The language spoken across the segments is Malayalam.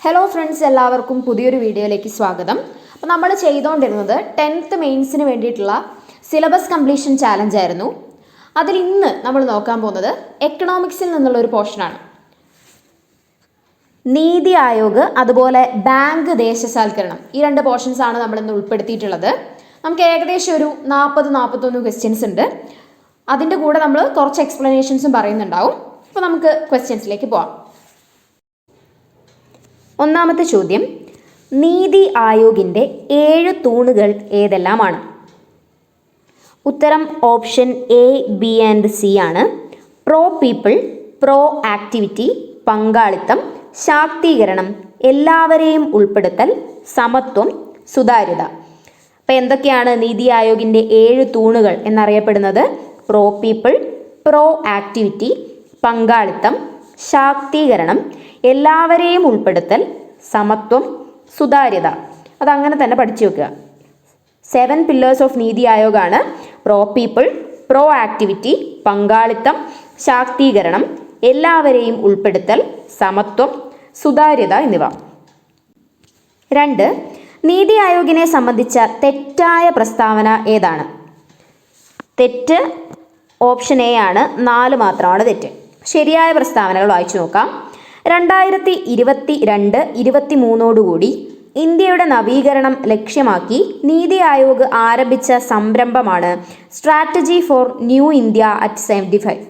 ഹലോ ഫ്രണ്ട്സ്, എല്ലാവർക്കും പുതിയൊരു വീഡിയോയിലേക്ക് സ്വാഗതം. അപ്പോൾ നമ്മൾ ചെയ്തുകൊണ്ടിരുന്നത് 10th മെയിൻസിന് വേണ്ടിയിട്ടുള്ള സിലബസ് കംപ്ലീഷൻ ചാലഞ്ച് ആയിരുന്നു. അതിൽ ഇന്ന് നമ്മൾ നോക്കാൻ പോകുന്നത് എക്കണോമിക്സിൽ നിന്നുള്ള ഒരു പോർഷനാണ്. നീതി ആയോഗ് അതുപോലെ ബാങ്ക് ദേശസാൽക്കരണം, ഈ രണ്ട് പോർഷൻസ് ആണ് നമ്മൾ ഇന്ന് ഉൾപ്പെടുത്തിയിട്ടുള്ളത്. നമുക്ക് ഏകദേശം ഒരു 40-41 ക്വസ്റ്റ്യൻസ് ഉണ്ട്. അതിൻ്റെ കൂടെ നമ്മൾ കുറച്ച് എക്സ്പ്ലനേഷൻസും പറയുന്നുണ്ടാവും. അപ്പോൾ നമുക്ക് ക്വസ്റ്റ്യൻസിലേക്ക് പോവാം. ഒന്നാമത്തെ ചോദ്യം, നീതി ആയോഗിൻ്റെ 7 തൂണുകൾ ഏതെല്ലാമാണ്? ഉത്തരം option A, B and C ആണ്. പ്രോ പീപ്പിൾ, പ്രോ ആക്ടിവിറ്റി, പങ്കാളിത്തം, ശാക്തീകരണം, എല്ലാവരെയും ഉൾപ്പെടുത്തൽ, സമത്വം, സുതാര്യത. അപ്പോൾ എന്തൊക്കെയാണ് നീതി ആയോഗിൻ്റെ 7 തൂണുകൾ എന്നറിയപ്പെടുന്നത്? പ്രോ പീപ്പിൾ, പ്രോ ആക്ടിവിറ്റി, പങ്കാളിത്തം, ശാക്തീകരണം, എല്ലാവരെയും ഉൾപ്പെടുത്തൽ, സമത്വം, സുതാര്യത. അതങ്ങനെ തന്നെ പഠിച്ചു വെക്കുക. 7 പില്ലേഴ്സ് ഓഫ് നീതി ആയോഗാണ് പ്രോ പീപ്പിൾ, പ്രോ ആക്ടിവിറ്റി, പങ്കാളിത്തം, ശാക്തീകരണം, എല്ലാവരെയും ഉൾപ്പെടുത്തൽ, സമത്വം, സുതാര്യത എന്നിവ. 2. നീതി ആയോഗിനെ സംബന്ധിച്ച തെറ്റായ പ്രസ്താവന ഏതാണ്? തെറ്റ് ഓപ്ഷൻ എ ആണ്, 4 മാത്രമാണ് തെറ്റ്. ശരിയായ പ്രസ്താവനകൾ വായിച്ചു നോക്കാം. 2022-23 ഇന്ത്യയുടെ നവീകരണം ലക്ഷ്യമാക്കി നീതി ആയോഗ് ആരംഭിച്ച സംരംഭമാണ് strategy for new India at 75.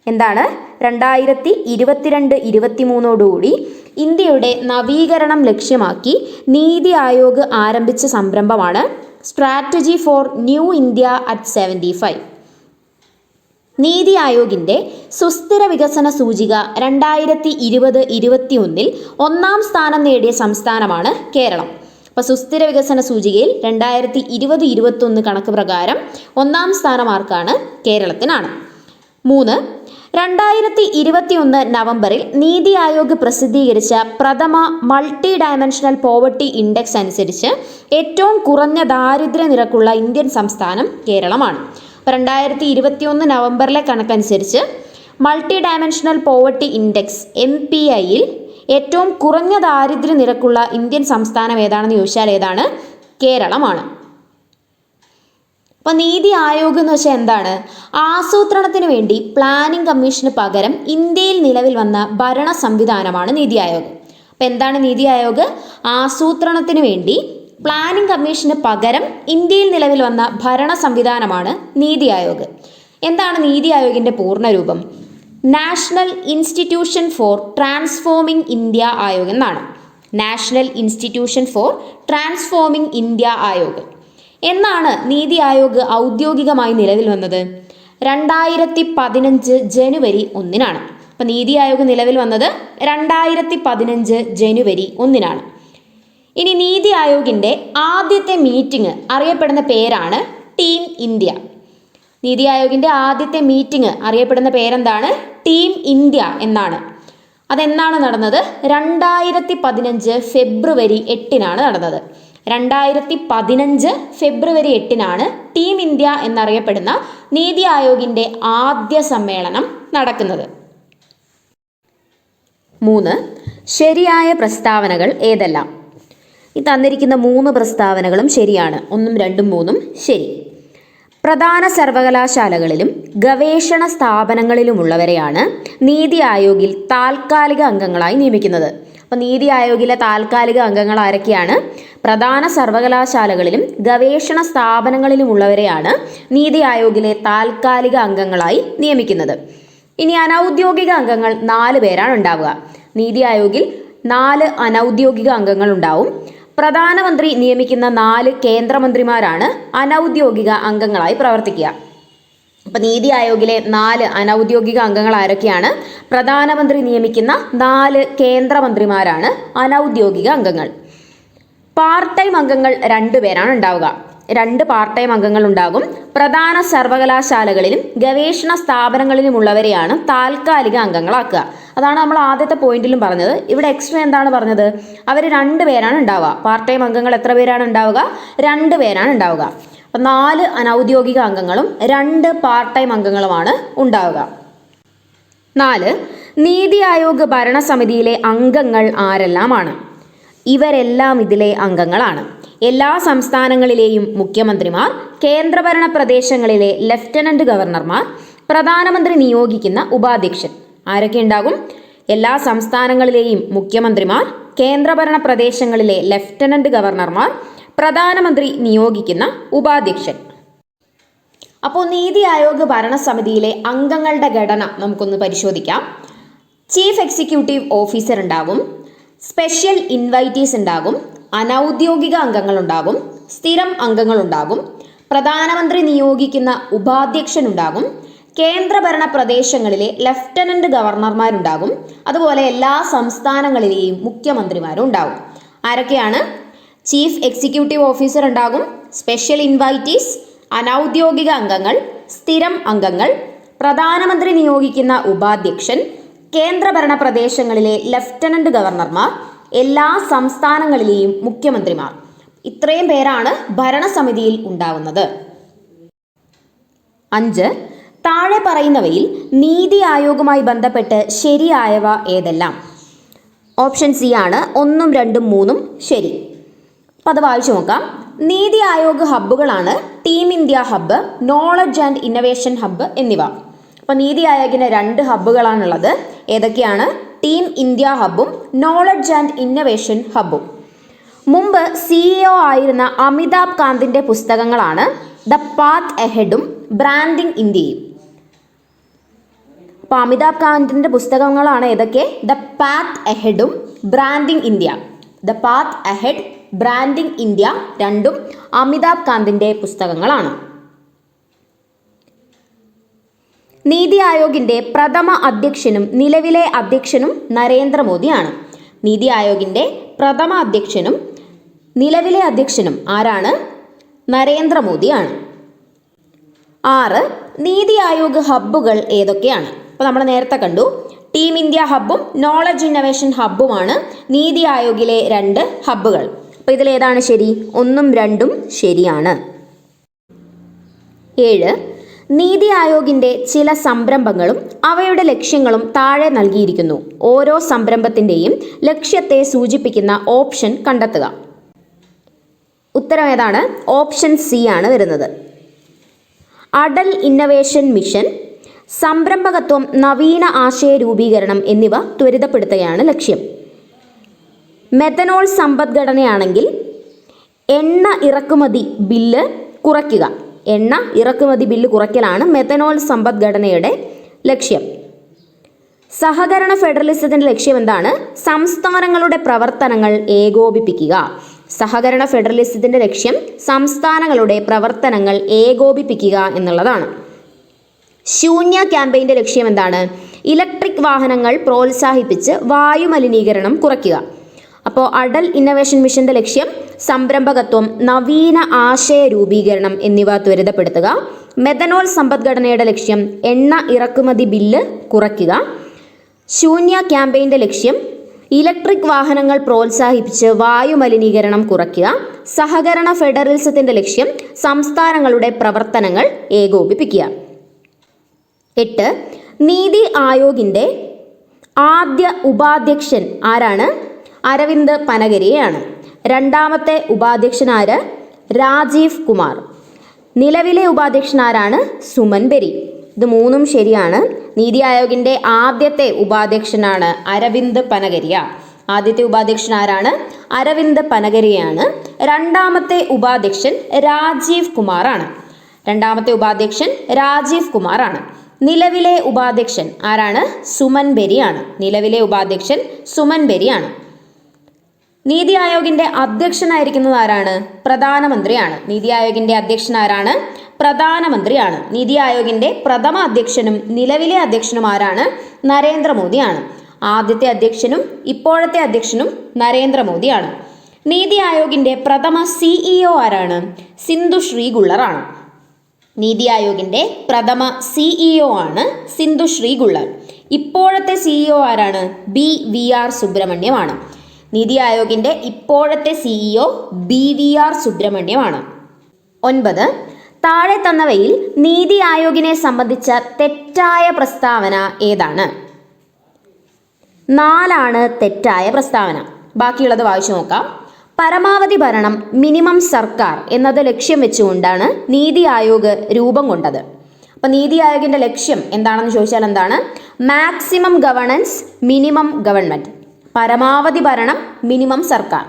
എന്താണ്? 2022-23 ഇന്ത്യയുടെ നവീകരണം ലക്ഷ്യമാക്കി നീതി ആയോഗ് ആരംഭിച്ച സംരംഭമാണ് strategy for new India at 75. നീതി ആയോഗിൻ്റെ സുസ്ഥിര വികസന സൂചിക 2020-21 ഒന്നാം സ്ഥാനം നേടിയ സംസ്ഥാനമാണ് കേരളം. അപ്പോൾ സുസ്ഥിര വികസന സൂചികയിൽ 2020-21 കണക്ക് പ്രകാരം ഒന്നാം സ്ഥാനം ആർക്കാണ്? കേരളത്തിനാണ്. 3. 2021 നവംബറിൽ നീതി ആയോഗ് പ്രസിദ്ധീകരിച്ച പ്രഥമ മൾട്ടി ഡയമെൻഷണൽ പോവർട്ടി ഇൻഡെക്സ് അനുസരിച്ച് ഏറ്റവും കുറഞ്ഞ ദാരിദ്ര്യ നിരക്കുള്ള ഇന്ത്യൻ സംസ്ഥാനം കേരളമാണ്. 2021 നവംബറിലെ കണക്കനുസരിച്ച് മൾട്ടി ഡയമെൻഷണൽ പോവർട്ടി ഇൻഡെക്സ് MPIയിൽ ഏറ്റവും കുറഞ്ഞ ദാരിദ്ര്യ നിരക്കുള്ള ഇന്ത്യൻ സംസ്ഥാനം ഏതാണെന്ന് ചോദിച്ചാൽ ഏതാണ്? കേരളമാണ്. അപ്പോൾ നീതി ആയോഗ് എന്ന് വെച്ചാൽ എന്താണ്? ആസൂത്രണത്തിന് വേണ്ടി പ്ലാനിംഗ് കമ്മീഷന് പകരം ഇന്ത്യയിൽ നിലവിൽ വന്ന ഭരണ സംവിധാനമാണ് നീതി ആയോഗ്. അപ്പോൾ എന്താണ് നീതി ആയോഗ്? ആസൂത്രണത്തിന് വേണ്ടി പ്ലാനിംഗ് കമ്മീഷന് പകരം ഇന്ത്യയിൽ നിലവിൽ വന്ന ഭരണ സംവിധാനമാണ് നീതി ആയോഗ്. എന്താണ് നീതി ആയോഗിൻ്റെ പൂർണ്ണരൂപം? National institution for transforming India Aayog എന്നാണ്. National institution for transforming India Aayog എന്നാണ് നീതി ആയോഗ് ഔദ്യോഗികമായി നിലവിൽ വന്നത് 2015 ജനുവരി 1. അപ്പോൾ നീതി ആയോഗ് നിലവിൽ വന്നത് 2015 ജനുവരി 1. ഇനി നീതി ആയോഗിൻ്റെ ആദ്യത്തെ മീറ്റിംഗ് അറിയപ്പെടുന്ന പേരാണ് ടീം ഇന്ത്യ. നീതി ആയോഗിൻ്റെ ആദ്യത്തെ മീറ്റിംഗ് അറിയപ്പെടുന്ന പേരെന്താണ്? ടീം ഇന്ത്യ എന്നാണ്. അതെന്നാണ് നടന്നത്? 2015 ഫെബ്രുവരി 8 നടന്നത്. 2015 ഫെബ്രുവരി 8 ടീം ഇന്ത്യ എന്നറിയപ്പെടുന്ന നീതി ആയോഗിൻ്റെ ആദ്യ സമ്മേളനം നടക്കുന്നത്. 3. ശരിയായ പ്രസ്താവനകൾ ഏതെല്ലാം? ഈ തന്നിരിക്കുന്ന 3 പ്രസ്താവനകളും ശരിയാണ്. 1, 2, 3 ശരി. പ്രധാന സർവകലാശാലകളിലും ഗവേഷണ സ്ഥാപനങ്ങളിലുമുള്ളവരെയാണ് നീതി ആയോഗിൽ താൽക്കാലിക അംഗങ്ങളായി നിയമിക്കുന്നത്. അപ്പോൾ നീതി ആയോഗിലെ താൽക്കാലിക അംഗങ്ങൾ ആരൊക്കെയാണ്? പ്രധാന സർവകലാശാലകളിലും ഗവേഷണ സ്ഥാപനങ്ങളിലുമുള്ളവരെയാണ് നീതി ആയോഗിലെ താൽക്കാലിക അംഗങ്ങളായി നിയമിക്കുന്നത്. ഇനി അനൗദ്യോഗിക അംഗങ്ങൾ 4 പേരാണ് ഉണ്ടാവുക. നീതി ആയോഗിൽ 4 അനൗദ്യോഗിക അംഗങ്ങൾ ഉണ്ടാവും. പ്രധാനമന്ത്രി നിയമിക്കുന്ന 4 കേന്ദ്രമന്ത്രിമാരാണ് അനൗദ്യോഗിക അംഗങ്ങളായി പ്രവർത്തിക്കുക. അപ്പോൾ നീതി ആയോഗിലെ 4 അനൗദ്യോഗിക അംഗങ്ങൾ ആരൊക്കെയാണ്? പ്രധാനമന്ത്രി നിയമിക്കുന്ന 4 കേന്ദ്രമന്ത്രിമാരാണ് അനൗദ്യോഗിക അംഗങ്ങൾ. പാർട്ട് ടൈം അംഗങ്ങൾ 2 പേരാണ് ഉണ്ടാവുക. 2 പാർട്ട് ടൈം അംഗങ്ങൾ ഉണ്ടാകും. പ്രധാന സർവകലാശാലകളിലും ഗവേഷണ സ്ഥാപനങ്ങളിലുമുള്ളവരെയാണ് താൽക്കാലിക അംഗങ്ങളാക്കുക. അതാണ് നമ്മൾ ആദ്യത്തെ പോയിന്റിലും പറഞ്ഞത്. ഇവിടെ എക്സ്ട്രാ എന്താണ് പറഞ്ഞത്? അവർ 2 പേരാണ് ഉണ്ടാവുക. പാർട്ട് ടൈം അംഗങ്ങൾ എത്ര പേരാണ് ഉണ്ടാവുക? 2 പേരാണ് ഉണ്ടാവുക. അപ്പം 4 അനൗദ്യോഗിക അംഗങ്ങളും 2 പാർട്ട് ടൈം അംഗങ്ങളുമാണ് ഉണ്ടാവുക. 4. നീതി ആയോഗ് ഭരണസമിതിയിലെ അംഗങ്ങൾ ആരെല്ലാമാണ്? ഇവരെല്ലാം ഇതിലെ അംഗങ്ങളാണ്. എല്ലാ സംസ്ഥാനങ്ങളിലെയും മുഖ്യമന്ത്രിമാർ, കേന്ദ്രഭരണ പ്രദേശങ്ങളിലെ ലഫ്റ്റനന്റ് ഗവർണർമാർ, പ്രധാനമന്ത്രി നിയോഗിക്കുന്ന ഉപാധ്യക്ഷൻ. ആരൊക്കെ ഉണ്ടാകും? എല്ലാ സംസ്ഥാനങ്ങളിലെയും മുഖ്യമന്ത്രിമാർ, കേന്ദ്രഭരണ പ്രദേശങ്ങളിലെ ലഫ്റ്റനന്റ് ഗവർണർമാർ, പ്രധാനമന്ത്രി നിയോഗിക്കുന്ന ഉപാധ്യക്ഷൻ. അപ്പോൾ നീതി ആയോഗ് ഭരണസമിതിയിലെ അംഗങ്ങളുടെ ഘടന നമുക്കൊന്ന് പരിശോധിക്കാം. ചീഫ് എക്സിക്യൂട്ടീവ് ഓഫീസർ ഉണ്ടാകും, സ്പെഷ്യൽ ഇൻവൈറ്റീസ് ഉണ്ടാകും, അനൗദ്യോഗിക അംഗങ്ങളുണ്ടാകും, സ്ഥിരം അംഗങ്ങളുണ്ടാകും, പ്രധാനമന്ത്രി നിയോഗിക്കുന്ന ഉപാധ്യക്ഷൻ ഉണ്ടാകും, കേന്ദ്രഭരണ പ്രദേശങ്ങളിലെ ലഫ്റ്റനന്റ് ഗവർണർമാരുണ്ടാകും, അതുപോലെ എല്ലാ സംസ്ഥാനങ്ങളിലെയും മുഖ്യമന്ത്രിമാരും ഉണ്ടാകും. ആരൊക്കെയാണ്? ചീഫ് എക്സിക്യൂട്ടീവ് ഓഫീസർ ഉണ്ടാകും, സ്പെഷ്യൽ ഇൻവൈറ്റീസ്, അനൗദ്യോഗിക അംഗങ്ങൾ, സ്ഥിരം അംഗങ്ങൾ, പ്രധാനമന്ത്രി നിയോഗിക്കുന്ന ഉപാധ്യക്ഷൻ, കേന്ദ്രഭരണ പ്രദേശങ്ങളിലെ ലഫ്റ്റനന്റ് ഗവർണർമാർ, എല്ലാ സംസ്ഥാനങ്ങളിലെയും മുഖ്യമന്ത്രിമാർ. ഇത്രയും പേരാണ് ഭരണസമിതിയിൽ ഉണ്ടാവുന്നത്. 5. താഴെ പറയുന്നവയിൽ നീതി ആയോഗുമായി ബന്ധപ്പെട്ട് ശരിയായവ ഏതെല്ലാം? ഓപ്ഷൻ സി ആണ് 1, 2, 3 ശരി. അപ്പോൾ അത് വായിച്ചു നോക്കാം. നീതി ആയോഗ് ഹബ്ബുകളാണ് team India hub, knowledge and innovation hub എന്നിവ. അപ്പോൾ നീതി ആയോഗിന് 2 ഹബ്ബുകളാണുള്ളത്. ഏതൊക്കെയാണ്? ടീം ഇന്ത്യ ഹബ്ബും നോളജ് ആൻഡ് ഇന്നവേഷൻ ഹബ്ബും. മുമ്പ് CEO ആയിരുന്ന അമിതാഭ് കാന്തിൻ്റെ പുസ്തകങ്ങളാണ് ദ പാത്ത് എഹെഡും ബ്രാൻഡിംഗ് ഇന്ത്യയും. അപ്പോൾ അമിതാഭ് കാന്തിൻ്റെ പുസ്തകങ്ങളാണ് ഏതൊക്കെ? ദ പാത്ത് എഹെഡും branding India. The path ahead, branding India രണ്ടും അമിതാഭ് കാന്തിൻ്റെ പുസ്തകങ്ങളാണ്. നീതി ആയോഗിൻ്റെ പ്രഥമ അധ്യക്ഷനും നിലവിലെ അധ്യക്ഷനും നരേന്ദ്രമോദിയാണ്. നീതി ആയോഗിൻ്റെ പ്രഥമ അധ്യക്ഷനും നിലവിലെ അധ്യക്ഷനും ആരാണ്? നരേന്ദ്രമോദിയാണ്. 6. നീതി ആയോഗ് ഹബ്ബുകൾ ഏതൊക്കെയാണ്? അപ്പോൾ നമ്മൾ നേരത്തെ കണ്ടു, ടീം ഇന്ത്യ ഹബ്ബും നോളജ് ഇന്നവേഷൻ ഹബ്ബുമാണ് നീതി ആയോഗിലെ 2 ഹബ്ബുകൾ. അപ്പോൾ ഇതിലേതാണ് ശരി? 1ഉം 2ഉം ശരിയാണ്. 7. നീതി ആയോഗിൻ്റെ ചില സംരംഭങ്ങളും അവയുടെ ലക്ഷ്യങ്ങളും താഴെ നൽകിയിരിക്കുന്നു. ഓരോ സംരംഭത്തിൻ്റെയും ലക്ഷ്യത്തെ സൂചിപ്പിക്കുന്ന ഓപ്ഷൻ കണ്ടെത്തുക. ഉത്തരം ഏതാണ്? ഓപ്ഷൻ സി ആണ് വരുന്നത്. അടൽ ഇന്നവേഷൻ മിഷൻ, സംരംഭകത്വം, നവീന ആശയ രൂപീകരണം എന്നിവ ത്വരിതപ്പെടുത്തുകയാണ് ലക്ഷ്യം. മെഥനോൾ സമ്പദ്ഘടനയാണെങ്കിൽ എണ്ണ ഇറക്കുമതി ബില്ല് കുറയ്ക്കുക. എണ്ണ ഇറക്കുമതി ബില്ല് കുറയ്ക്കലാണ് മെഥനോൾ സമ്പദ്ഘടനയുടെ ലക്ഷ്യം. സഹകരണ ഫെഡറലിസത്തിൻ്റെ ലക്ഷ്യം എന്താണ്? സംസ്ഥാനങ്ങളുടെ പ്രവർത്തനങ്ങൾ ഏകോപിപ്പിക്കുക. സഹകരണ ഫെഡറലിസത്തിൻ്റെ ലക്ഷ്യം സംസ്ഥാനങ്ങളുടെ പ്രവർത്തനങ്ങൾ ഏകോപിപ്പിക്കുക എന്നുള്ളതാണ്. ശൂന്യ ക്യാമ്പയിൻ്റെ ലക്ഷ്യം എന്താണ്? ഇലക്ട്രിക് വാഹനങ്ങൾ പ്രോത്സാഹിപ്പിച്ച് വായുമലിനീകരണം കുറയ്ക്കുക. അപ്പോൾ അടൽ ഇന്നവേഷൻ മിഷൻ്റെ ലക്ഷ്യം സംരംഭകത്വം, നവീന ആശയ രൂപീകരണം എന്നിവ ത്വരിതപ്പെടുത്തുക. മെഥനോൾ സമ്പദ്ഘടനയുടെ ലക്ഷ്യം എണ്ണ ഇറക്കുമതി ബില്ല് കുറയ്ക്കുക. ശൂന്യ ക്യാമ്പയിൻ്റെ ലക്ഷ്യം ഇലക്ട്രിക് വാഹനങ്ങൾ പ്രോത്സാഹിപ്പിച്ച് വായുമലിനീകരണം കുറയ്ക്കുക. സഹകരണ ഫെഡറലിസത്തിൻ്റെ ലക്ഷ്യം സംസ്ഥാനങ്ങളുടെ പ്രവർത്തനങ്ങൾ ഏകോപിപ്പിക്കുക. 8. നീതി ആയോഗിൻ്റെ ആദ്യ ഉപാധ്യക്ഷൻ ആരാണ്? അരവിന്ദ് പനഗരിയയാണ്. രണ്ടാമത്തെ ഉപാധ്യക്ഷൻ ആര്? രാജീവ് കുമാർ. നിലവിലെ ഉപാധ്യക്ഷൻ ആരാണ്? സുമൻ ബെരി. ഇത് 3ഉം ശരിയാണ്. നീതി ആയോഗിൻ്റെ ആദ്യത്തെ ഉപാധ്യക്ഷനാണ് അരവിന്ദ് പനഗരിയ. ആദ്യത്തെ ഉപാധ്യക്ഷൻ ആരാണ്? അരവിന്ദ് പനഗരിയാണ്. രണ്ടാമത്തെ ഉപാധ്യക്ഷൻ രാജീവ് കുമാറാണ്. രണ്ടാമത്തെ ഉപാധ്യക്ഷൻ രാജീവ് കുമാറാണ്. നിലവിലെ ഉപാധ്യക്ഷൻ ആരാണ്? സുമൻ ബെരിയാണ്. നിലവിലെ ഉപാധ്യക്ഷൻ സുമൻ ബെരിയാണ്. നീതി ആയോഗിൻ്റെ അധ്യക്ഷനായിരിക്കുന്നത് ആരാണ്? പ്രധാനമന്ത്രിയാണ്. നീതി ആയോഗിൻ്റെ അധ്യക്ഷൻ ആരാണ്? പ്രധാനമന്ത്രിയാണ്. നീതി ആയോഗിൻ്റെ പ്രഥമ അധ്യക്ഷനും നിലവിലെ അധ്യക്ഷനും ആരാണ്? നരേന്ദ്രമോദിയാണ്. ആദ്യത്തെ അധ്യക്ഷനും ഇപ്പോഴത്തെ അധ്യക്ഷനും നരേന്ദ്രമോദിയാണ്. നീതി ആയോഗിൻ്റെ പ്രഥമ CEO ആരാണ്? സിന്ധു ശ്രീ ഗുള്ളറാണ്. നീതി ആയോഗിൻ്റെ പ്രഥമ CEO ആണ് സിന്ധു ശ്രീ ഗുള്ളർ. ഇപ്പോഴത്തെ CEO ആരാണ്? BVR സുബ്രഹ്മണ്യമാണ്. നീതി ആയോഗിൻ്റെ ഇപ്പോഴത്തെ CEO BVR സുബ്രഹ്മണ്യമാണ്. 9. താഴെ തന്നവയിൽ നീതി ആയോഗിനെ സംബന്ധിച്ച തെറ്റായ പ്രസ്താവന ഏതാണ്? 4 തെറ്റായ പ്രസ്താവന. ബാക്കിയുള്ളത് വായിച്ചു നോക്കാം. പരമാവധി ഭരണം മിനിമം സർക്കാർ എന്നത് ലക്ഷ്യം വെച്ചുകൊണ്ടാണ് നീതി ആയോഗ് രൂപം കൊണ്ടത്. അപ്പോൾ നീതി ആയോഗിൻ്റെ ലക്ഷ്യം എന്താണെന്ന് ചോദിച്ചാൽ എന്താണ്? Maximum governance minimum government. പരമാവധി ഭരണം മിനിമം സർക്കാർ.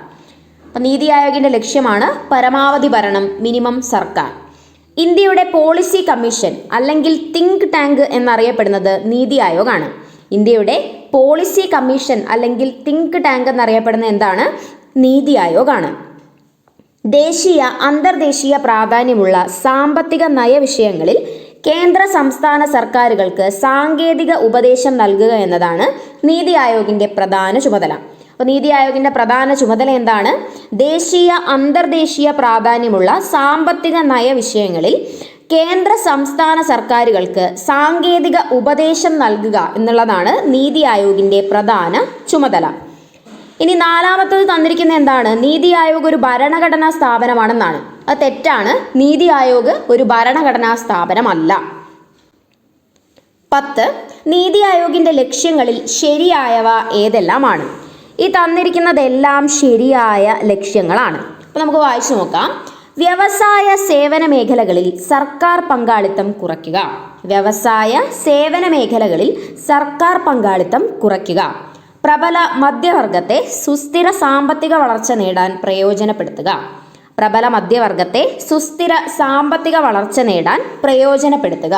അപ്പോൾ നീതി ആയോഗിൻ്റെ ലക്ഷ്യമാണ് പരമാവധി ഭരണം മിനിമം സർക്കാർ. ഇന്ത്യയുടെ പോളിസി കമ്മീഷൻ അല്ലെങ്കിൽ തിങ്ക് ടാങ്ക് എന്നറിയപ്പെടുന്നത് നീതി ആയോഗാണ്. ഇന്ത്യയുടെ പോളിസി കമ്മീഷൻ അല്ലെങ്കിൽ തിങ്ക് ടാങ്ക് എന്നറിയപ്പെടുന്നത് എന്താണ്? നീതി ആയോഗാണ്. ദേശീയ അന്തർദേശീയ പ്രാധാന്യമുള്ള സാമ്പത്തിക നയവിഷയങ്ങളിൽ കേന്ദ്ര സംസ്ഥാന സർക്കാരുകൾക്ക് സാങ്കേതിക ഉപദേശം നൽകുക എന്നതാണ് നീതി ആയോഗിൻ്റെ പ്രധാന ചുമതല. അപ്പോൾ നീതി ആയോഗിൻ്റെ പ്രധാന ചുമതല എന്താണ്? ദേശീയ അന്തർദേശീയ പ്രാധാന്യമുള്ള സാമ്പത്തിക നയവിഷയങ്ങളിൽ കേന്ദ്ര സംസ്ഥാന സർക്കാരുകൾക്ക് സാങ്കേതിക ഉപദേശം നൽകുക എന്നുള്ളതാണ് നീതി ആയോഗിൻ്റെ പ്രധാന ചുമതല. ഇനി 4-മത്തത് തന്നിരിക്കുന്നത് എന്താണ്? നീതി ആയോഗ് ഒരു ഭരണഘടനാ സ്ഥാപനമാണെന്നാണ്. അത് തെറ്റാണ്. നീതി ആയോഗ് ഒരു ഭരണഘടനാ സ്ഥാപനമല്ല. 10 നീതി ആയോഗിൻ്റെ ലക്ഷ്യങ്ങളിൽ ശരിയായവ ഏതെല്ലാമാണ്? ഈ തന്നിരിക്കുന്നതെല്ലാം ശരിയായ ലക്ഷ്യങ്ങളാണ്. അപ്പോൾ നമുക്ക് വായിച്ചു നോക്കാം. വ്യവസായ സേവന മേഖലകളിൽ സർക്കാർ പങ്കാളിത്തം കുറയ്ക്കുക. വ്യവസായ സേവന മേഖലകളിൽ സർക്കാർ പങ്കാളിത്തം കുറയ്ക്കുക. പ്രബല മധ്യവർഗത്തെ സുസ്ഥിര സാമ്പത്തിക വളർച്ച നേടാൻ പ്രയോജനപ്പെടുത്തുക. പ്രബല മധ്യവർഗത്തെ സുസ്ഥിര സാമ്പത്തിക വളർച്ച നേടാൻ പ്രയോജനപ്പെടുത്തുക.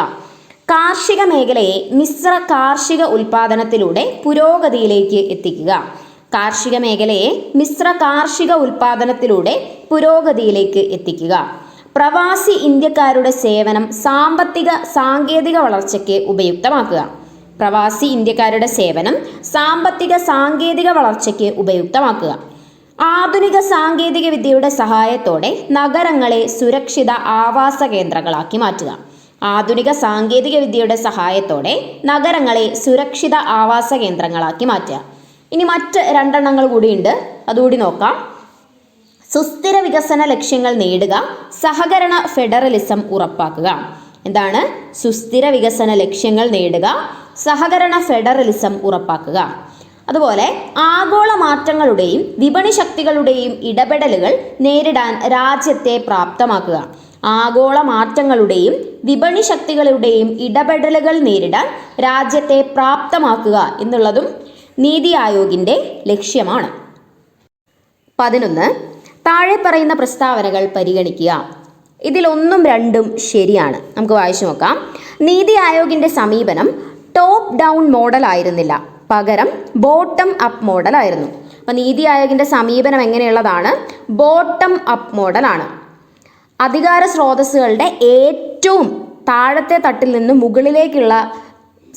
കാർഷിക മേഖലയെ മിശ്ര കാർഷിക ഉൽപാദനത്തിലൂടെ പുരോഗതിയിലേക്ക് എത്തിക്കുക. കാർഷിക മേഖലയെ മിശ്ര കാർഷിക ഉൽപാദനത്തിലൂടെ പുരോഗതിയിലേക്ക് എത്തിക്കുക. പ്രവാസി ഇന്ത്യക്കാരുടെ സേവനം സാമ്പത്തിക സാങ്കേതിക വളർച്ചയ്ക്ക് ഉപയുക്തമാക്കുക. പ്രവാസി ഇന്ത്യക്കാരുടെ സേവനം സാമ്പത്തിക സാങ്കേതിക വളർച്ചയ്ക്ക് ഉപയുക്തമാക്കുക. ആധുനിക സാങ്കേതിക വിദ്യയുടെ സഹായത്തോടെ നഗരങ്ങളെ സുരക്ഷിത ആവാസ കേന്ദ്രങ്ങളാക്കി മാറ്റുക. ആധുനിക സാങ്കേതിക വിദ്യയുടെ സഹായത്തോടെ നഗരങ്ങളെ സുരക്ഷിത ആവാസ കേന്ദ്രങ്ങളാക്കി മാറ്റുക. ഇനി മറ്റ് 2 എണ്ണങ്ങൾ കൂടിയുണ്ട്, അതുകൂടി നോക്കാം. സുസ്ഥിര വികസന ലക്ഷ്യങ്ങൾ നേടുക. സഹകരണ ഫെഡറലിസം ഉറപ്പാക്കുക. എന്താണ്? സുസ്ഥിര വികസന ലക്ഷ്യങ്ങൾ നേടുക. സഹകരണ ഫെഡറലിസം ഉറപ്പാക്കുക. അതുപോലെ ആഗോള മാറ്റങ്ങളുടെയും വിപണി ശക്തികളുടെയും ഇടപെടലുകൾ നേരിടാൻ രാജ്യത്തെ പ്രാപ്തമാക്കുക. ആഗോള മാറ്റങ്ങളുടെയും വിപണി ശക്തികളുടെയും ഇടപെടലുകൾ നേരിടാൻ രാജ്യത്തെ പ്രാപ്തമാക്കുക എന്നുള്ളതും നീതി ആയോഗിൻ്റെ ലക്ഷ്യമാണ്. 11 താഴെ പറയുന്ന പ്രസ്താവനകൾ പരിഗണിക്കുക. ഇതിലൊന്നും 2ഉം ശരിയാണ്. നമുക്ക് വായിച്ചു നോക്കാം. നീതി ആയോഗിൻ്റെ സമീപനം ടോപ്പ് ഡൗൺ മോഡൽ ആയിരുന്നില്ല, പകരം ബോട്ടം അപ്പ് മോഡൽ ആയിരുന്നു. അപ്പോൾ നീതി ആയോഗിൻ്റെ സമീപനം എങ്ങനെയുള്ളതാണ്? ബോട്ടം അപ്പ് മോഡലാണ്. അധികാര സ്രോതസ്സുകളുടെ ഏറ്റവും താഴത്തെ തട്ടിൽ നിന്ന് മുകളിലേക്കുള്ള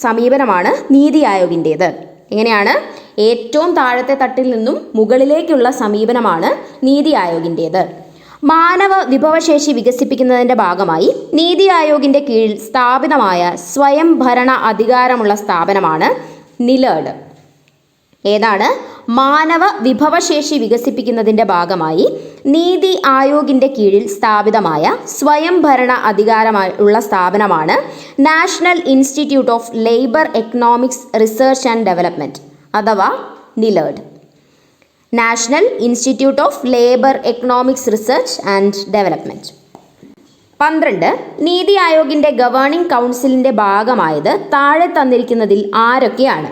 സമീപനമാണ് നീതി ആയോഗിൻ്റേത്. എങ്ങനെയാണ്? ഏറ്റവും താഴത്തെ തട്ടിൽ നിന്നും മുകളിലേക്കുള്ള സമീപനമാണ് നീതി ആയോഗിൻ്റേത്. മാനവ വിഭവശേഷി വികസിപ്പിക്കുന്നതിൻ്റെ ഭാഗമായി നീതി ആയോഗിൻ്റെ കീഴിൽ സ്ഥാപിതമായ സ്വയം ഭരണ അധികാരമുള്ള സ്ഥാപനമാണ് നിലേഡ്. ഏതാണ്? മാനവ വിഭവശേഷി വികസിപ്പിക്കുന്നതിൻ്റെ ഭാഗമായി നീതി ആയോഗിൻ്റെ കീഴിൽ സ്ഥാപിതമായ സ്വയം ഭരണ അധികാരമുള്ള സ്ഥാപനമാണ് national institute of labour economics research and development അഥവാ NILERD. National institute of labour economics research and development. 12 NITI ആയോഗിൻ്റെ governing കൗൺസിലിൻ്റെ ഭാഗമായത് താഴെ തന്നിരിക്കുന്നതിൽ ആരൊക്കെയാണ്?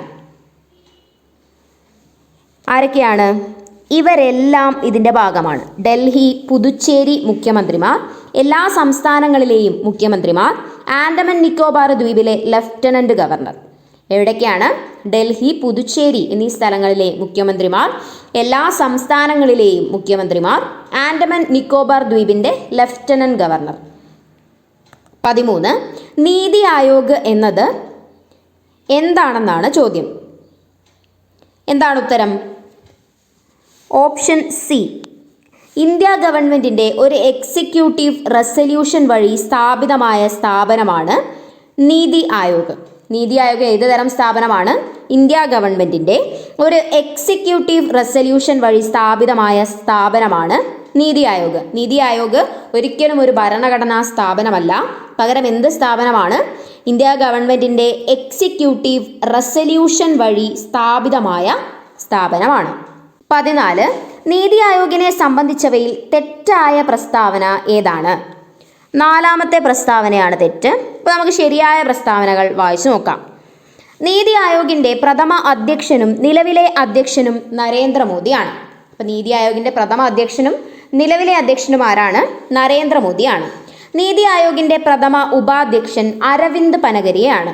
ഇവരെല്ലാം ഇതിൻ്റെ ഭാഗമാണ്. ഡൽഹി, പുതുച്ചേരി മുഖ്യമന്ത്രിമാർ, എല്ലാ സംസ്ഥാനങ്ങളിലെയും മുഖ്യമന്ത്രിമാർ, ആൻഡമാൻ നിക്കോബാർ ദ്വീപിലെ ലഫ്റ്റനന്റ് ഗവർണർ. എവിടേക്കാണ്? ഡൽഹി, പുതുച്ചേരി എന്നീ സ്ഥലങ്ങളിലെ മുഖ്യമന്ത്രിമാർ, എല്ലാ സംസ്ഥാനങ്ങളിലെയും മുഖ്യമന്ത്രിമാർ, ആൻഡമാൻ നിക്കോബാർ ദ്വീപിൻ്റെ ലഫ്റ്റനന്റ് ഗവർണർ. 13 നീതി ആയോഗ് എന്നത് എന്താണെന്നാണ് ചോദ്യം. എന്താണ് ഉത്തരം? Option C. ഇന്ത്യ ഗവൺമെൻറ്റിൻ്റെ ഒരു എക്സിക്യൂട്ടീവ് റെസല്യൂഷൻ വഴി സ്ഥാപിതമായ സ്ഥാപനമാണ് നീതി ആയോഗ്. നീതി ആയോഗ് ഏത് തരം സ്ഥാപനമാണ്? ഇന്ത്യ ഗവൺമെൻറ്റിൻ്റെ ഒരു എക്സിക്യൂട്ടീവ് റെസല്യൂഷൻ വഴി സ്ഥാപിതമായ സ്ഥാപനമാണ് നീതി ആയോഗ്. നീതി ആയോഗ് ഒരിക്കലും ഒരു ഭരണഘടനാ സ്ഥാപനമല്ല, പകരം എന്ത് സ്ഥാപനമാണ്? ഇന്ത്യ ഗവൺമെൻറ്റിൻ്റെ എക്സിക്യൂട്ടീവ് റെസല്യൂഷൻ വഴി സ്ഥാപിതമായ സ്ഥാപനമാണ്. 14 നീതി ആയോഗിനെ സംബന്ധിച്ചവയിൽ തെറ്റായ പ്രസ്താവന ഏതാണ്? 4ാമത്തെ പ്രസ്താവനയാണ് തെറ്റ്. അപ്പോൾ നമുക്ക് ശരിയായ പ്രസ്താവനകൾ വായിച്ചു നോക്കാം. നീതി ആയോഗിൻ്റെ പ്രഥമ അധ്യക്ഷനും നിലവിലെ അധ്യക്ഷനും നരേന്ദ്രമോദിയാണ്. അപ്പോൾ നീതി ആയോഗിൻ്റെ പ്രഥമ അധ്യക്ഷനും നിലവിലെ അധ്യക്ഷനും ആരാണ്? നരേന്ദ്രമോദിയാണ്. നീതി ആയോഗിൻ്റെ പ്രഥമ ഉപാധ്യക്ഷൻ അരവിന്ദ് പനഗരിയയാണ്.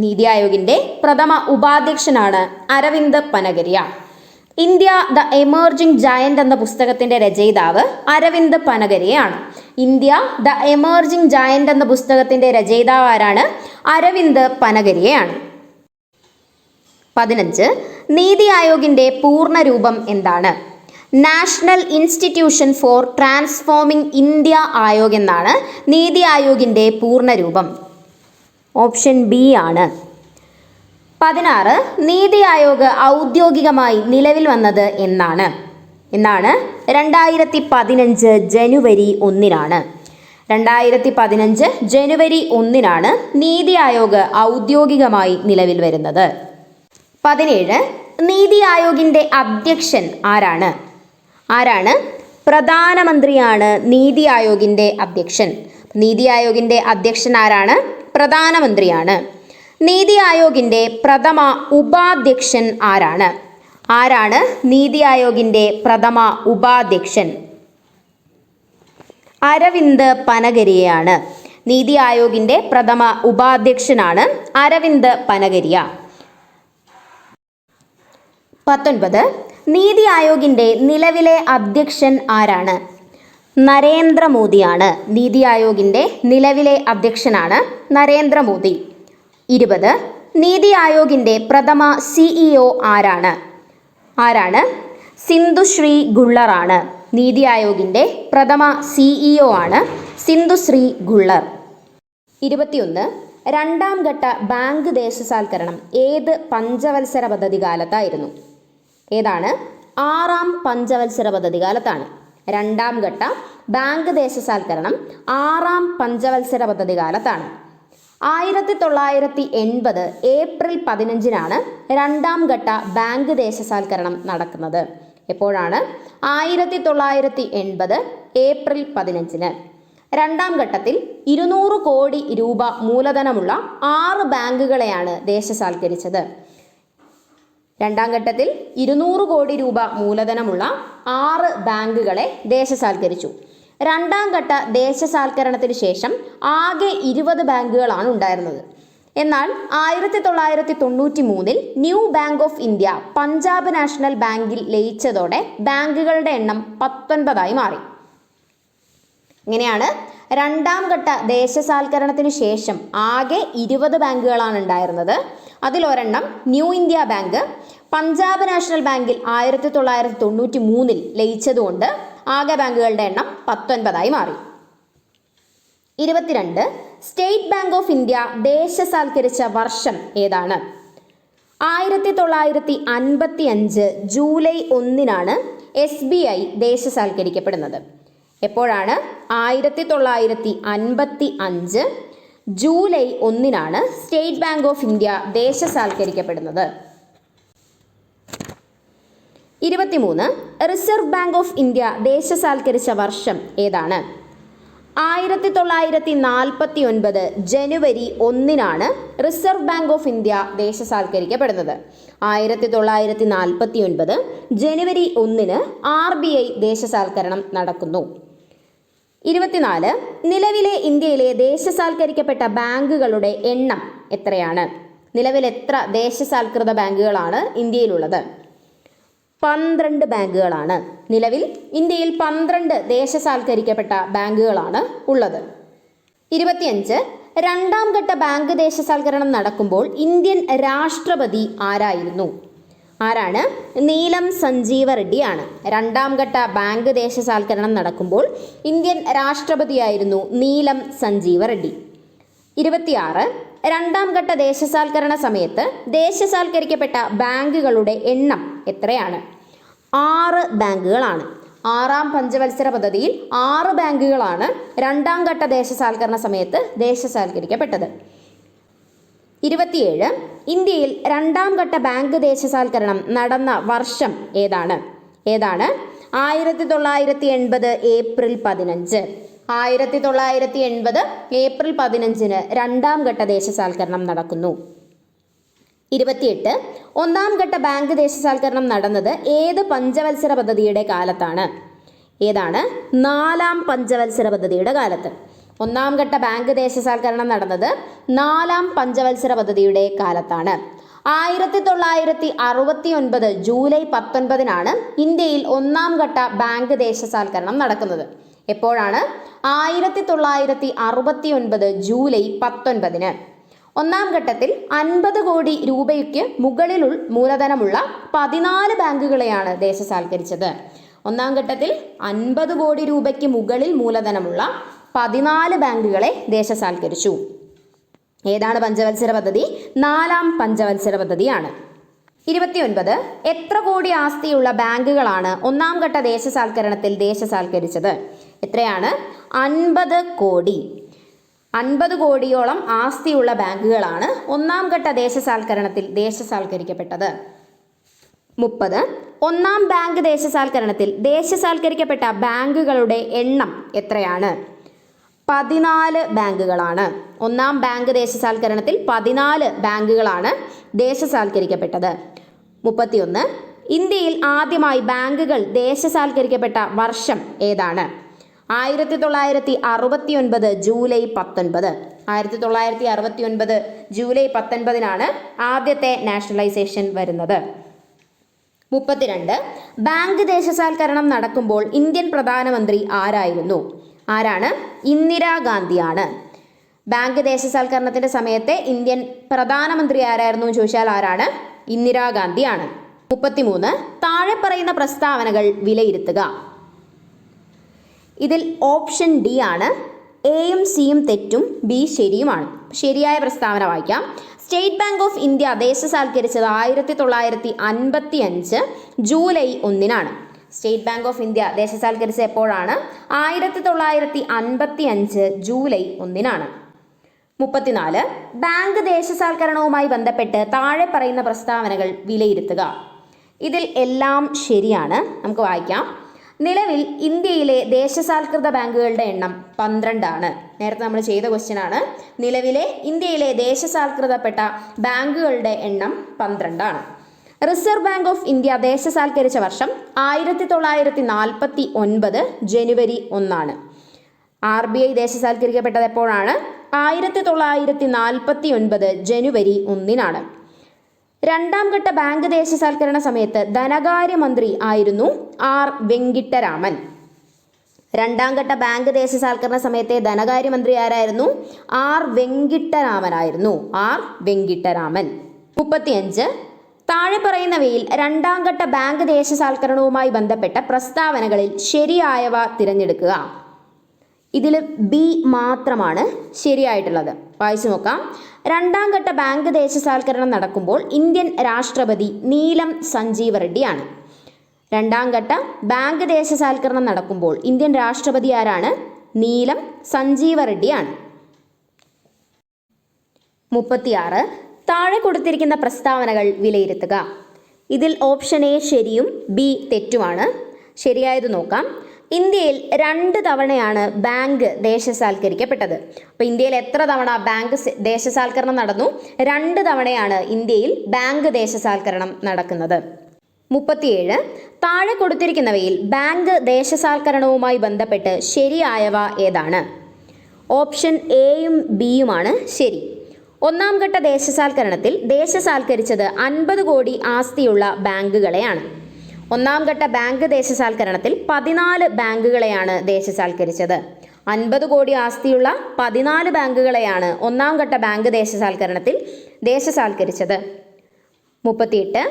നീതി ആയോഗിൻ്റെ പ്രഥമ ഉപാധ്യക്ഷനാണ് Arvind Panagariya. India the emerging giant എന്ന പുസ്തകത്തിൻ്റെ രചയിതാവ് അരവിന്ദ് പനഗരിയയാണ്. ഇന്ത്യ ദ എമേർജിംഗ് ജയന്റ് എന്ന പുസ്തകത്തിൻ്റെ രചയിതാവ് ആരാണ്? അരവിന്ദ് പനഗരിയയാണ്. 15 നീതി ആയോഗിൻ്റെ പൂർണ്ണ രൂപം എന്താണ്? National institution for transforming India Aayog എന്നാണ് നീതി ആയോഗിൻ്റെ പൂർണ്ണ രൂപം. ഓപ്ഷൻ ബി ആണ്. 16 നീതി ആയോഗ് ഔദ്യോഗികമായി നിലവിൽ വന്നത് എന്നാണ്? 2015 ജനുവരി 1-നാണ്. 2015 ജനുവരി 1-നാണ് നീതി ആയോഗ് ഔദ്യോഗികമായി നിലവിൽ വരുന്നത്. 17 നീതി ആയോഗിൻ്റെ അധ്യക്ഷൻ ആരാണ്? പ്രധാനമന്ത്രിയാണ് നീതി ആയോഗിൻ്റെ അധ്യക്ഷൻ. നീതി ആയോഗിൻ്റെ അധ്യക്ഷൻ ആരാണ്? പ്രധാനമന്ത്രിയാണ്. നീതി ആയോഗിൻ്റെ പ്രഥമ ഉപാധ്യക്ഷൻ ആരാണ് നീതി ആയോഗിൻ്റെ പ്രഥമ ഉപാധ്യക്ഷൻ? അരവിന്ദ് പനഗരിയയാണ്. നീതി ആയോഗിൻ്റെ പ്രഥമ ഉപാധ്യക്ഷനാണ് അരവിന്ദ് പനഗരിയ. 19 നീതി ആയോഗിൻ്റെ നിലവിലെ അധ്യക്ഷൻ ആരാണ്? നരേന്ദ്രമോദിയാണ്. നീതി ആയോഗിൻ്റെ നിലവിലെ അധ്യക്ഷനാണ് നരേന്ദ്രമോദി. 20 നീതി ആയോഗിൻ്റെ പ്രഥമ CEO ആരാണ്? സിന്ധുശ്രീ ഗുള്ളറാണ്. നീതി ആയോഗിൻ്റെ പ്രഥമ CEO ആണ് സിന്ധുശ്രീ ഗുള്ളർ. 21 രണ്ടാം ഘട്ട ബാങ്ക് ദേശസാൽക്കരണം ഏത് പഞ്ചവത്സര പദ്ധതി കാലത്തായിരുന്നു? ഏതാണ്? 6ാം പഞ്ചവത്സര പദ്ധതി കാലത്താണ്. രണ്ടാം ഘട്ട ബാങ്ക് ദേശസാൽക്കരണം 6ാം പഞ്ചവത്സര പദ്ധതി കാലത്താണ്. 1980 ഏപ്രിൽ 15-നാണ് രണ്ടാം ഘട്ട ബാങ്ക് ദേശസാൽക്കരണം നടക്കുന്നത്. എപ്പോഴാണ്? 1980 ഏപ്രിൽ 15-ന്. രണ്ടാം ഘട്ടത്തിൽ 200 കോടി രൂപ മൂലധനമുള്ള 6 ബാങ്കുകളെയാണ് ദേശസാൽക്കരിച്ചത്. രണ്ടാം ഘട്ടത്തിൽ 200 കോടി രൂപ മൂലധനമുള്ള 6 ബാങ്കുകളെ ദേശസാൽക്കരിച്ചു. രണ്ടാം ഘട്ട ദേശസാൽക്കരണത്തിന് ശേഷം ആകെ 20 ബാങ്കുകളാണ് ഉണ്ടായിരുന്നത്. എന്നാൽ 1993-ൽ new bank of India Punjab national ബാങ്കിൽ ലയിച്ചതോടെ ബാങ്കുകളുടെ എണ്ണം 19 മാറി. ഇങ്ങനെയാണ് രണ്ടാം ഘട്ട ദേശസാൽക്കരണത്തിന് ശേഷം ആകെ 20 ബാങ്കുകളാണ് ഉണ്ടായിരുന്നത്. അതിലൊരെണ്ണം new India bank Punjab national ബാങ്കിൽ 1993-ൽ ലയിച്ചതുകൊണ്ട് ആകെ ബാങ്കുകളുടെ എണ്ണം 19 മാറി. 22 സ്റ്റേറ്റ് ബാങ്ക് ഓഫ് ഇന്ത്യ ദേശസാൽക്കരിച്ച വർഷം ഏതാണ്? 1955 ജൂലൈ 1-നാണ് SBI ദേശസാൽക്കരിക്കപ്പെടുന്നത്. എപ്പോഴാണ്? 1955 ജൂലൈ 1-നാണ് സ്റ്റേറ്റ് ബാങ്ക് ഓഫ് ഇന്ത്യ ദേശസാൽക്കരിക്കപ്പെടുന്നത്. 23 റിസർവ് ബാങ്ക് ഓഫ് ഇന്ത്യ ദേശസാൽക്കരിച്ച വർഷം ഏതാണ്? 1949 ജനുവരി 1-നാണ് റിസർവ് ബാങ്ക് ഓഫ് ഇന്ത്യ ദേശസാൽക്കരിക്കപ്പെടുന്നത്. 1949 ജനുവരി 1-ന് RBI ദേശസാൽക്കരണം നടക്കുന്നു. 24 നിലവിലെ ഇന്ത്യയിലെ ദേശസാൽക്കരിക്കപ്പെട്ട ബാങ്കുകളുടെ എണ്ണം എത്രയാണ്? നിലവിൽ എത്ര ദേശസാൽകൃത ബാങ്കുകളാണ് ഇന്ത്യയിലുള്ളത്? 12 ബാങ്കുകളാണ്. നിലവിൽ ഇന്ത്യയിൽ 12 ദേശസാൽക്കരിക്കപ്പെട്ട ബാങ്കുകളാണ് ഉള്ളത്. 25 രണ്ടാം ഘട്ട ബാങ്ക് ദേശസാൽക്കരണം നടക്കുമ്പോൾ ഇന്ത്യൻ രാഷ്ട്രപതി ആരായിരുന്നു? നീലം സഞ്ജീവ റെഡ്ഡിയാണ്. രണ്ടാം ഘട്ട ബാങ്ക് ദേശസാൽക്കരണം നടക്കുമ്പോൾ ഇന്ത്യൻ രാഷ്ട്രപതിയായിരുന്നു നീലം സഞ്ജീവ റെഡ്ഡി. 26 രണ്ടാം ഘട്ട ദേശസാൽക്കരണ സമയത്ത് ദേശസാൽക്കരിക്കപ്പെട്ട ബാങ്കുകളുടെ എണ്ണം എത്രയാണ്? 6 ബാങ്കുകളാണ്. 6ാം പഞ്ചവത്സര പദ്ധതിയിൽ 6 ബാങ്കുകളാണ് രണ്ടാം ഘട്ട ദേശസാൽക്കരണ സമയത്ത് ദേശസാൽക്കരിക്കപ്പെട്ടത്. 27. ഇന്ത്യയിൽ രണ്ടാം ഘട്ട ബാങ്ക് ദേശസാൽക്കരണം നടന്ന വർഷം ഏതാണ്? 1980 ഏപ്രിൽ 15. 1980 ഏപ്രിൽ 15 രണ്ടാം ഘട്ട ദേശസാൽക്കരണം നടക്കുന്നു. 28. ഒന്നാം ഘട്ട ബാങ്ക് ദേശസാൽക്കരണം നടന്നത് ഏത് പഞ്ചവത്സര പദ്ധതിയുടെ കാലത്താണ്? ഏതാണ്? 4ാം പഞ്ചവത്സര പദ്ധതിയുടെ കാലത്ത്. ഒന്നാം ഘട്ട ബാങ്ക് ദേശസാൽക്കരണം നടന്നത് 4ാം പഞ്ചവത്സര പദ്ധതിയുടെ കാലത്താണ്. 1969 ജൂലൈ 19 ഇന്ത്യയിൽ ഒന്നാം ഘട്ട ബാങ്ക് ദേശസാൽക്കരണം നടക്കുന്നത്. എപ്പോഴാണ്? 1969 ജൂലൈ 19. ഒന്നാം ഘട്ടത്തിൽ 50 കോടി രൂപയ്ക്ക് മുകളിൽ മൂലധനമുള്ള 14 ബാങ്കുകളെയാണ് ദേശസാൽക്കരിച്ചത്. ഒന്നാം ഘട്ടത്തിൽ 50 കോടി രൂപയ്ക്ക് മുകളിൽ മൂലധനമുള്ള 14 ബാങ്കുകളെ ദേശസാൽക്കരിച്ചു. ഏതാണ് പഞ്ചവത്സര പദ്ധതി? 4ാം പഞ്ചവത്സര പദ്ധതിയാണ്. 29. എത്ര കോടി ആസ്തിയുള്ള ബാങ്കുകളാണ് ഒന്നാം ഘട്ട ദേശസാൽക്കരണത്തിൽ ദേശസാൽക്കരിച്ചത്? എത്രയാണ്? 50 കോടി. 50 കോടിയോളം ആസ്തിയുള്ള ബാങ്കുകളാണ് ഒന്നാം ഘട്ട ദേശസാൽക്കരണത്തിൽ ദേശസാൽക്കരിക്കപ്പെട്ടത്. 30. ഒന്നാം ബാങ്ക് ദേശസാൽക്കരണത്തിൽ ദേശസാൽക്കരിക്കപ്പെട്ട ബാങ്കുകളുടെ എണ്ണം എത്രയാണ്? 14 ബാങ്കുകളാണ്. ഒന്നാം ബാങ്ക് ദേശസാൽക്കരണത്തിൽ 14 ബാങ്കുകളാണ് ദേശസാൽക്കരിക്കപ്പെട്ടത്. 31. ഇന്ത്യയിൽ ആദ്യമായി ബാങ്കുകൾ ദേശസാൽക്കരിക്കപ്പെട്ട വർഷം ഏതാണ്? 1969 ജൂലൈ 19. 1969 ജൂലൈ 19 ആദ്യത്തെ നാഷണലൈസേഷൻ വരുന്നത്. 32. ബാങ്ക് ദേശസാൽക്കരണം നടക്കുമ്പോൾ ഇന്ത്യൻ പ്രധാനമന്ത്രി ആരായിരുന്നു? ആരാണ്? ഇന്ദിരാഗാന്ധിയാണ്. ബാങ്ക് ദേശസാൽക്കരണത്തിന്റെ സമയത്തെ ഇന്ത്യൻ പ്രധാനമന്ത്രി ആരായിരുന്നു എന്ന് ചോദിച്ചാൽ ആരാണ്? ഇന്ദിരാഗാന്ധിയാണ്. 33. താഴെ പറയുന്ന പ്രസ്താവനകൾ വിലയിരുത്തുക. ഇതിൽ ഓപ്ഷൻ ഡി ആണ്. എയും സിയും തെറ്റും, ബി ശരിയുമാണ്. ശരിയായ പ്രസ്താവന വായിക്കാം. സ്റ്റേറ്റ് ബാങ്ക് ഓഫ് ഇന്ത്യ ദേശസാൽക്കരിച്ചത് 1955 July 1. State bank of India ദേശസാൽക്കരിച്ചത് എപ്പോഴാണ്? 1955 ജൂലൈ 1. 34. ബാങ്ക് ദേശസാൽക്കരണവുമായി ബന്ധപ്പെട്ട് താഴെ പറയുന്ന പ്രസ്താവനകൾ വിലയിരുത്തുക. ഇതിൽ എല്ലാം ശരിയാണ്. നമുക്ക് വായിക്കാം. നിലവിൽ ഇന്ത്യയിലെ ദേശസാൽകൃത ബാങ്കുകളുടെ എണ്ണം 12 ആണ്. നേരത്തെ നമ്മൾ ചെയ്ത ക്വസ്റ്റ്യൻ ആണ്. നിലവിലെ ഇന്ത്യയിലെ ദേശസാൽകൃതപ്പെട്ട ബാങ്കുകളുടെ എണ്ണം 12 ആണ്. റിസർവ് ബാങ്ക് ഓഫ് ഇന്ത്യ ദേശസാൽക്കരിച്ച വർഷം 1949 ജനുവരി 1. RBI ദേശസാൽക്കരിക്കപ്പെട്ടത് എപ്പോഴാണ്? 1949 ജനുവരി 1. രണ്ടാം ഘട്ട ബാങ്ക് ദേശസാൽക്കരണ സമയത്ത് ധനകാര്യമന്ത്രി ആയിരുന്നു ആർ വെങ്കിട്ടരാമൻ. രണ്ടാം ഘട്ട ബാങ്ക് ദേശസാൽക്കരണ സമയത്തെ ധനകാര്യമന്ത്രി ആരായിരുന്നു? ആർ വെങ്കിട്ടരാമനായിരുന്നു. ആർ വെങ്കിട്ടരാമൻ. 35. താഴെ പറയുന്നവയിൽ രണ്ടാം ഘട്ട ബാങ്ക് ദേശസാൽക്കരണവുമായി ബന്ധപ്പെട്ട പ്രസ്താവനകളിൽ ശരിയായവ തിരഞ്ഞെടുക്കുക. ഇതിൽ ബി മാത്രമാണ് ശരിയായിട്ടുള്ളത്. വായിച്ചു നോക്കാം. രണ്ടാം ഘട്ട ബാങ്ക് ദേശസാൽക്കരണം നടക്കുമ്പോൾ ഇന്ത്യൻ രാഷ്ട്രപതി നീലം സഞ്ജീവ റെഡ്ഡിയാണ്. രണ്ടാം ഘട്ട ബാങ്ക് ദേശസാൽക്കരണം നടക്കുമ്പോൾ ഇന്ത്യൻ രാഷ്ട്രപതി ആരാണ്? നീലം സഞ്ജീവ റെഡ്ഡിയാണ്. 36. താഴെ കൊടുത്തിരിക്കുന്ന പ്രസ്താവനകൾ വിലയിരുത്തുക. ഇതിൽ ഓപ്ഷൻ എ ശരിയും ബി തെറ്റുമാണ്. ശരിയായത് നോക്കാം. ഇന്ത്യയിൽ 2 തവണയാണ് ബാങ്ക് ദേശസാൽക്കരിക്കപ്പെട്ടത്. അപ്പോൾ ഇന്ത്യയിൽ എത്ര തവണ ബാങ്ക് ദേശസാൽക്കരണം നടന്നു? 2 തവണയാണ് ഇന്ത്യയിൽ ബാങ്ക് ദേശസാൽക്കരണം നടക്കുന്നത്. 37. താഴെ കൊടുത്തിരിക്കുന്നവയിൽ ബാങ്ക് ദേശസാൽക്കരണവുമായി ബന്ധപ്പെട്ട് ശരിയായവ ഏതാണ്? ഓപ്ഷൻ എയും ബിയുമാണ് ശരി. ഒന്നാം ഘട്ട ദേശസാൽക്കരണത്തിൽ ദേശസാൽക്കരിച്ചത് 50 കോടി ആസ്തിയുള്ള ബാങ്കുകളെയാണ്. ഒന്നാം ഘട്ട ബാങ്ക് ദേശസാൽക്കരണത്തിൽ 14 ബാങ്കുകളെയാണ് ദേശസാൽക്കരിച്ചത്. 50 കോടി ആസ്തിയുള്ള 14 ബാങ്കുകളെയാണ് ഒന്നാം ഘട്ട ബാങ്ക് ദേശസാൽക്കരണത്തിൽ ദേശസാൽക്കരിച്ചത്. 38.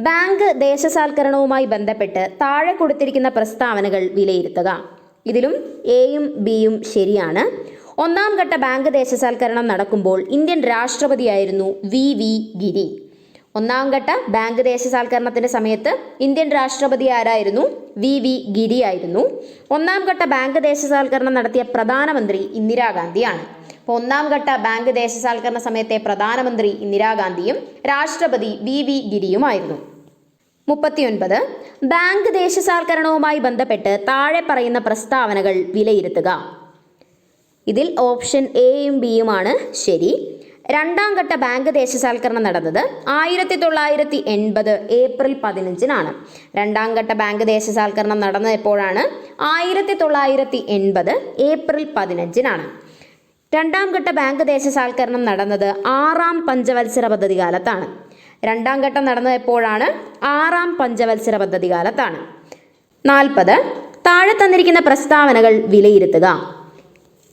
ബാങ്ക് ദേശസാൽക്കരണവുമായി ബന്ധപ്പെട്ട് താഴെ കൊടുത്തിരിക്കുന്ന പ്രസ്താവനകൾ വിലയിരുത്തുക. ഇതിലും എയും ബിയും ശരിയാണ്. ഒന്നാം ഘട്ട ബാങ്ക് ദേശസാൽക്കരണം നടക്കുമ്പോൾ ഇന്ത്യൻ രാഷ്ട്രപതിയായിരുന്നു വി ഗിരി. ഒന്നാം ഘട്ട ബാങ്ക് ദേശസാൽക്കരണത്തിൻ്റെ സമയത്ത് ഇന്ത്യൻ രാഷ്ട്രപതി ആരായിരുന്നു? വി ഗിരി ആയിരുന്നു. ഒന്നാം ഘട്ട ബാങ്ക് ദേശസാൽക്കരണം നടത്തിയ പ്രധാനമന്ത്രി ഇന്ദിരാഗാന്ധിയാണ്. അപ്പോൾ ഒന്നാം ഘട്ട ബാങ്ക് ദേശസാൽക്കരണ സമയത്തെ പ്രധാനമന്ത്രി ഇന്ദിരാഗാന്ധിയും രാഷ്ട്രപതി വി ഗിരിയുമായിരുന്നു. 39. ബാങ്ക് ദേശസാൽക്കരണവുമായി ബന്ധപ്പെട്ട് താഴെ പറയുന്ന പ്രസ്താവനകൾ വിലയിരുത്തുക. ഇതിൽ ഓപ്ഷൻ എയും ബിയുമാണ് ശരി. രണ്ടാം ഘട്ട ബാങ്ക് ദേശസാൽക്കരണം നടന്നത് 1980 ഏപ്രിൽ 15-നാണ്. രണ്ടാം ഘട്ട ബാങ്ക് ദേശസാൽക്കരണം നടന്നത് എപ്പോഴാണ്? 1980 ഏപ്രിൽ 15-നാണ്. രണ്ടാം ഘട്ട ബാങ്ക് ദേശസാൽക്കരണം നടന്നത് 6ാം പഞ്ചവത്സര പദ്ധതി കാലത്താണ്. രണ്ടാം ഘട്ടം നടന്നത് എപ്പോഴാണ്? 6ാം പഞ്ചവത്സര പദ്ധതി കാലത്താണ്. 40. താഴെ തന്നിരിക്കുന്ന പ്രസ്താവനകൾ വിലയിരുത്തുക.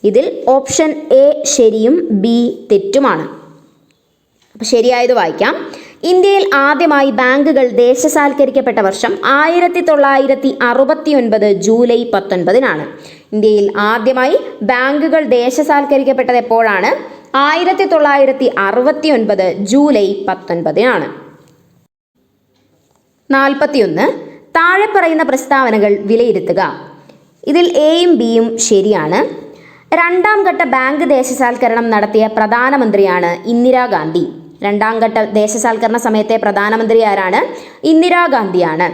ഇതിൽ ഓപ്ഷൻ എ ശരിയും ബി തെറ്റുമാണ്. അപ്പോൾ ശരിയായത് വായിക്കാം. ഇന്ത്യയിൽ ആദ്യമായി ബാങ്കുകൾ ദേശസാൽക്കരിക്കപ്പെട്ട വർഷം 1969 ജൂലൈ 19-നാണ്. ഇന്ത്യയിൽ ആദ്യമായി ബാങ്കുകൾ ദേശസാൽക്കരിക്കപ്പെട്ടത് എപ്പോഴാണ്? 1969 ജൂലൈ 19-നാണ്. 41. താഴെ പറയുന്ന പ്രസ്താവനകൾ വിലയിരുത്തുക. ഇതിൽ എയും ബിയും ശരിയാണ്. രണ്ടാം ഘട്ട ബാങ്ക് ദേശസാൽക്കരണം നടത്തിയ പ്രധാനമന്ത്രിയാണ് ഇന്ദിരാഗാന്ധി. രണ്ടാം ഘട്ട ദേശസാൽക്കരണ സമയത്തെ പ്രധാനമന്ത്രി ആരാണ്? ഇന്ദിരാഗാന്ധിയാണ്.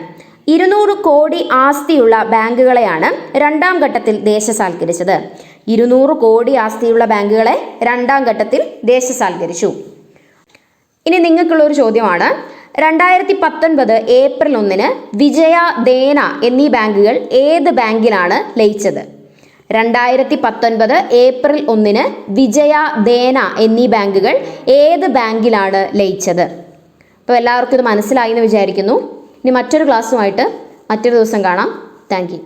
200 കോടി ആസ്തിയുള്ള ബാങ്കുകളെയാണ് രണ്ടാം ഘട്ടത്തിൽ ദേശസാൽക്കരിച്ചത്. 200 കോടി ആസ്തിയുള്ള ബാങ്കുകളെ രണ്ടാം ഘട്ടത്തിൽ ദേശസാൽക്കരിച്ചു. ഇനി നിങ്ങൾക്കുള്ളൊരു ചോദ്യമാണ്, 2019 ഏപ്രിൽ 1-ന് വിജയ, ദേന എന്നീ ബാങ്കുകൾ ഏത് ബാങ്കിലാണ് ലയിച്ചത്? 2019 ഏപ്രിൽ 1-ന് വിജയ, ദേന എന്നീ ബാങ്കുകൾ ഏത് ബാങ്കിലാണ് ലയിച്ചത്? അപ്പോൾ എല്ലാവർക്കും ഇത് മനസ്സിലായി എന്ന് വിചാരിക്കുന്നു. ഇനി മറ്റൊരു ക്ലാസ്സുമായിട്ട് മറ്റൊരു ദിവസം കാണാം. Thank you.